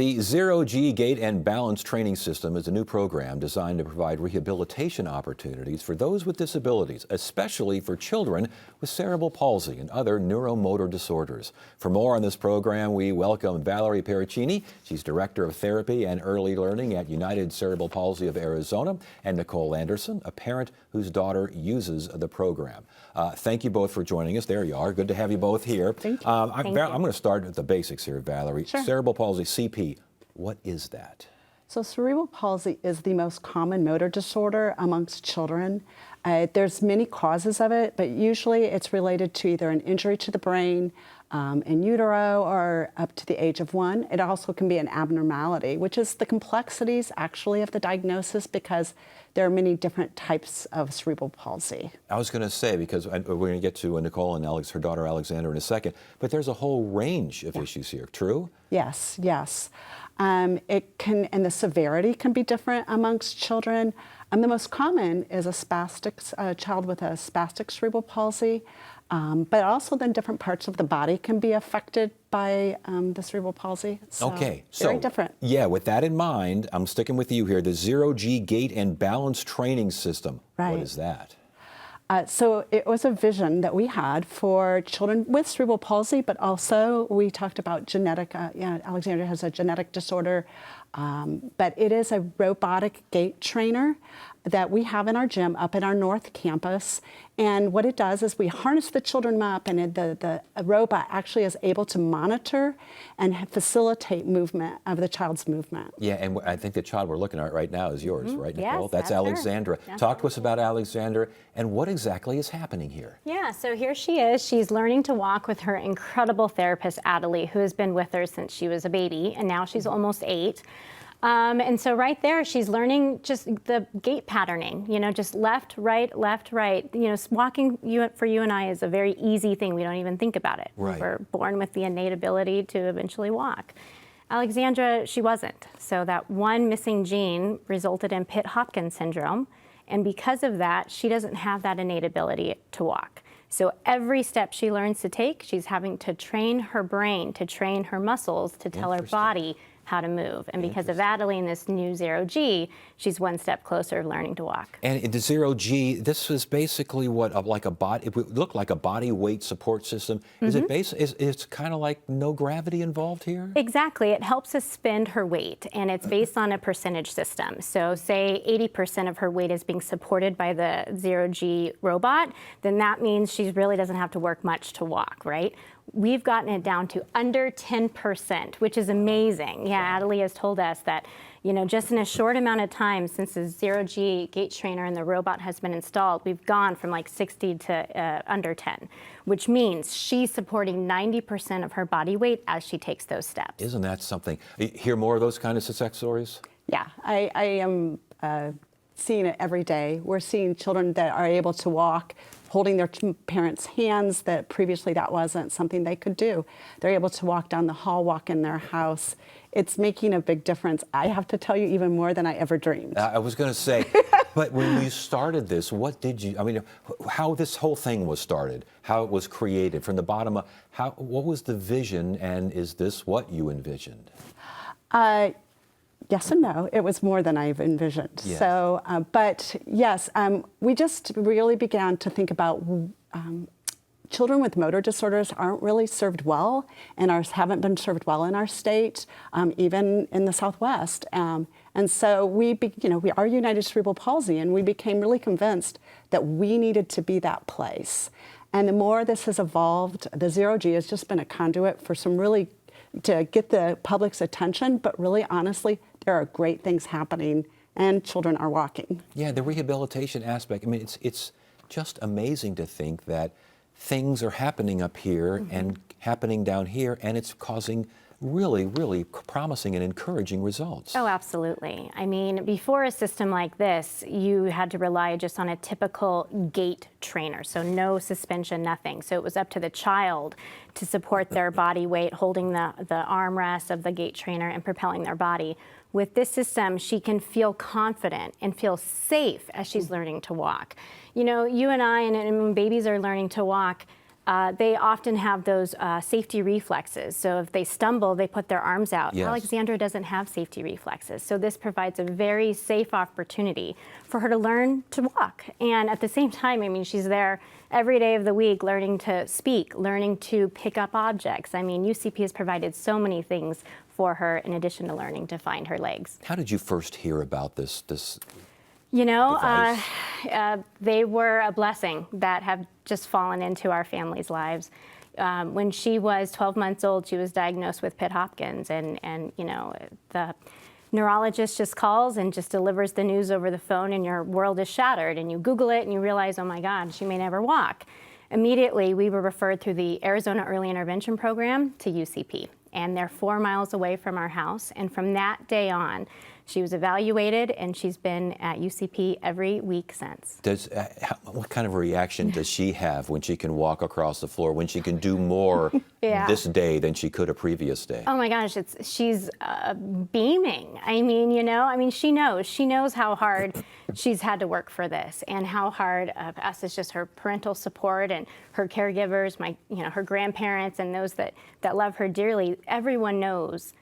The ZeroG Gait and Balance Training System is a new program designed to provide rehabilitation opportunities for those with disabilities, especially for children with cerebral palsy and other neuromotor disorders. For more on this program, we welcome Valerie Pieraccini. She's Director of Therapy and Early Learning at United Cerebral Palsy of Arizona, and Nicole Anderson, a parent whose daughter uses the program. Thank you both for joining us. There you are. Good to have you both here. Thank you. I'm going to start with the basics here, Valerie. Sure. Cerebral palsy, CP. What is that? So cerebral palsy is the most common motor disorder amongst children. There's many causes of it, but usually it's related to either an injury to the brain in utero or up to the age of 1. It also can be an abnormality, which is the complexities actually of the diagnosis, because there are many different types of cerebral palsy. I was going to say, because we're going to get to Nicole and Alex, her daughter Alexandra, in a second, but there's a whole range of issues here, true? Yes, yes. It can, and the severity can be different amongst children. The most common is a child with a spastic cerebral palsy, but also then different parts of the body can be affected by the cerebral palsy. So okay, very different. Yeah, with that in mind, I'm sticking with you here. The ZeroG Gait and Balance Training System. Right. What is that? So it was a vision that we had for children with cerebral palsy, but also we talked about genetic, Alexandra has a genetic disorder, but it is a robotic gait trainer that we have in our gym up in our North Campus. And what it does is we harness the children up, and the robot actually is able to monitor and facilitate movement of the child's movement. Yeah, and I think the child we're looking at right now is yours, right, Nicole? Yes, that's Alexandra. Talk to us about Alexandra and what exactly is happening here. Yeah, so here she is. She's learning to walk with her incredible therapist, Adelie, who has been with her since she was a baby, and now she's almost 8. And so right there, she's learning just the gait patterning, just left, right, left, right. Walking for you and I is a very easy thing. We don't even think about it. Right. We're born with the innate ability to eventually walk. Alexandra, she wasn't. So that one missing gene resulted in Pitt-Hopkins syndrome. And because of that, she doesn't have that innate ability to walk. So every step she learns to take, she's having to train her brain, to train her muscles, to tell her body how to move. And because of Adelie and this new ZeroG, she's one step closer to learning to walk. And the ZeroG, this is basically what, like a body, it would look like a body weight support system. Is it it's kind of like no gravity involved here? Exactly. It helps suspend her weight, and it's based on a percentage system. So say 80% of her weight is being supported by the ZeroG robot, then that means she really doesn't have to work much to walk, right? We've gotten it down to under 10%, which is amazing. Yeah, Adelie has told us that, just in a short amount of time since the ZeroG gait trainer and the robot has been installed, we've gone from like 60 to under 10, which means she's supporting 90% of her body weight as she takes those steps. Isn't that something? You hear more of those kind of success stories? Yeah, I am seeing it every day. We're seeing children that are able to walk, holding their parents' hands, that previously that wasn't something they could do. They're able to walk down the hall, walk in their house. It's making a big difference. I have to tell you, even more than I ever dreamed. I was going to say, but when you started this, how this whole thing was started, how it was created from the bottom up, what was the vision, and is this what you envisioned? Yes and no. It was more than I've envisioned. Yes. So, but yes, we just really began to think about children with motor disorders aren't really served well, and haven't been served well in our state, even in the Southwest. And so we are United Cerebral Palsy, and we became really convinced that we needed to be that place. And the more this has evolved, the ZeroG has just been a conduit for to get the public's attention, but really honestly, there are great things happening, and children are walking. Yeah, the rehabilitation aspect. I mean, it's just amazing to think that things are happening up here and happening down here, and it's causing really, really promising and encouraging results. Oh, absolutely. I mean, before a system like this, you had to rely just on a typical gait trainer, so no suspension, nothing. So it was up to the child to support their body weight, holding the armrest of the gait trainer and propelling their body. With this system, she can feel confident and feel safe as she's learning to walk. You and I, and when babies are learning to walk, they often have those safety reflexes. So if they stumble, they put their arms out. Yes. Alexandra doesn't have safety reflexes. So this provides a very safe opportunity for her to learn to walk. And at the same time, I mean, she's there every day of the week learning to speak, learning to pick up objects. I mean, UCP has provided so many things for her in addition to learning to find her legs. How did you first hear about this? You know, device? they were a blessing that have just fallen into our family's lives. When she was 12 months old, she was diagnosed with Pitt-Hopkins, and you know, the neurologist just calls and just delivers the news over the phone, and your world is shattered, and you Google it and you realize, oh my God, she may never walk. Immediately, we were referred through the Arizona Early Intervention Program to UCP, and they're 4 miles away from our house, and from that day on, she was evaluated, and she's been at UCP every week since. What kind of a reaction does she have when she can walk across the floor, when she can do more Yeah. this day than she could a previous day? Oh my gosh, she's beaming. I mean, you know, she knows how hard she's had to work for this, and how hard us is just her parental support and her caregivers, her grandparents, and those that love her dearly. Everyone knows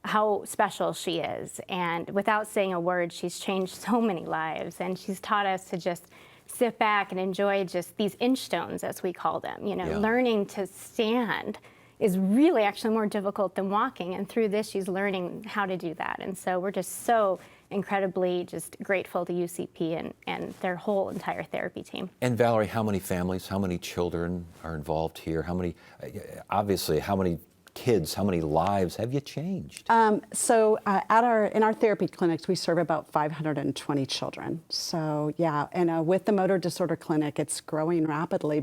how special she is, and without saying a word, she's changed so many lives, and she's taught us to just sit back and enjoy just these inch stones, as we call them. You know, Yeah. learning to stand is really actually more difficult than walking, and through this, she's learning how to do that. And so we're just so incredibly just grateful to UCP and their whole entire therapy team. And Valerie, how many families, how many children are involved here? How many kids, how many lives have you changed? In our therapy clinics, we serve about 520 children. So yeah, and with the motor disorder clinic, it's growing rapidly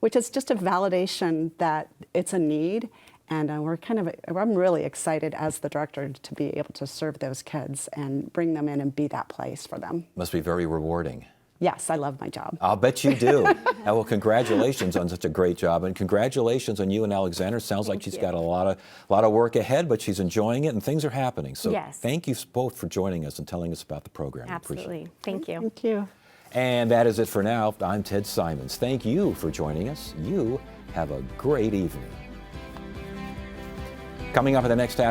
which is just a validation that it's a need. And I'm really excited as the director to be able to serve those kids and bring them in and be that place for them. Must be very rewarding. Yes, I love my job. I'll bet you do. Well, congratulations on such a great job, and congratulations on you and Alexandra. Sounds like she's got a lot of work ahead, but she's enjoying it, and things are happening. So Yes. Thank you both for joining us and telling us about the program. I appreciate Absolutely. it. Thank you. Thank you. And that is it for now. I'm Ted Simons. Thank you for joining us. You have a great evening. Coming up in the next half